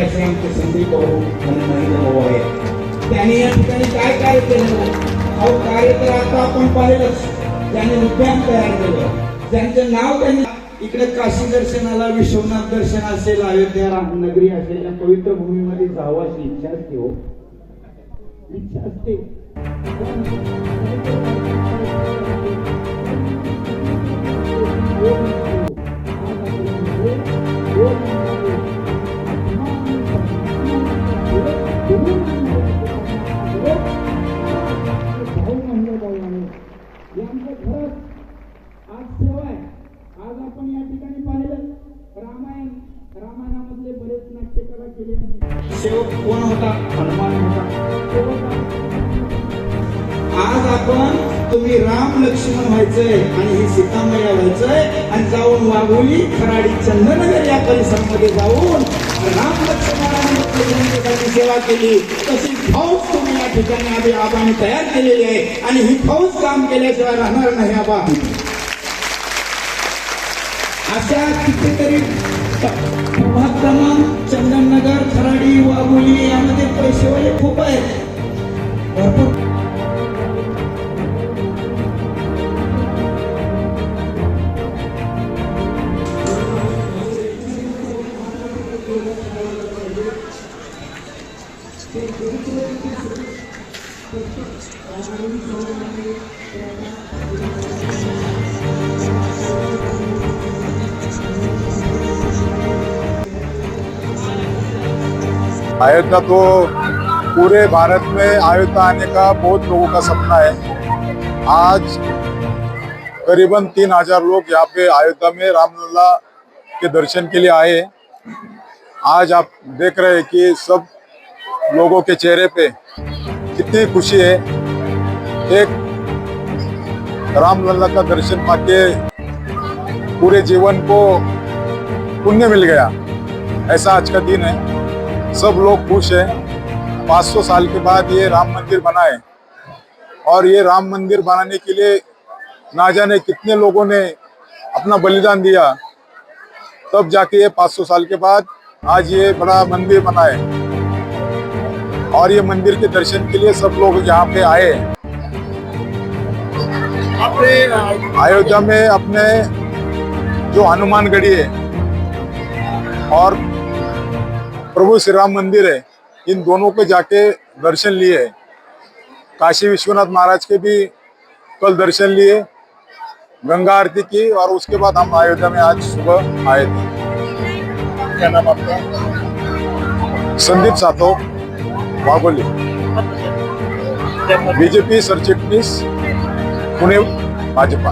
असे आमचे संदीप भाऊ आणि महेंद्र भाऊ आहेत. त्यांनी या ठिकाणी काय कार्य केलं? अहो कार्य तर आता आपण पाहिलंच. त्यांनी उद्यान तयार केलं, ज्यांचं नाव त्यांनी इकडे काशी दर्शनाला, विश्वनाथ दर्शन असेल, अयोध्या नगरी असेल, या पवित्र भूमीमध्ये जावं अशी इच्छा असते. हो, इच्छा असते. आज सेवा आहे. आज आपण या ठिकाणी पाहिलं रामायणामधले बरेच नाट्यकला केले. सेवक कोण होता? हनुमान होता. आज आपण तुम्ही राम लक्ष्मण व्हायचंय आणि ही सीतामैया व्हायचंय आणि जाऊन वाघोली, खराडी, चंदनगर या परिसरामध्ये जाऊन राम लक्ष्मणाने जनतेसाठी सेवा केली. तशी फौज तुम्ही या ठिकाणी आधी आबाने तयार केलेली आहे आणि ही फौज काम केल्याशिवाय राहणार नाही. आबा अशा कितीतरी प्रभाग क्रमांक चंदननगर, खराडी, वाघोली यामध्ये पैसेवाले खूप आहेत. भरपूर अयोध्या तो पूरे भारत में अयोध्या आने का बहुत लोगों का सपना है। आज करीबन 3000 लोग यहाँ पे अयोध्या में रामलला के दर्शन के लिए आए। आज आप देख रहे हैं कि सब लोगों के चेहरे पे कितनी खुशी है। एक रामलला का दर्शन पाके पूरे जीवन को पुण्य मिल गया, ऐसा आज का दिन है। सब लोग खुश हैं। 500 साल के बाद ये राम मंदिर बना है और ये राम मंदिर बनाने के लिए ना जाने कितने लोगों ने अपना बलिदान दिया, तब जाके ये 500 साल के बाद आज ये बड़ा मंदिर बना है और ये मंदिर के दर्शन के लिए सब लोग यहाँ पे आए। अपने अयोध्या में अपने जो हनुमानगढ़ी है और प्रभु श्री राम मंदिर है, इन दोनों पे जाके दर्शन लिए। काशी विश्वनाथ महाराज के भी कल दर्शन लिए, गंगा आरती की और उसके बाद हम अयोध्या में आज सुबह आए थे। क्या नाम आपका? संदीप सातो, वाघोली, बीजेपी सरचिटणीस, पुणे, भाजपा।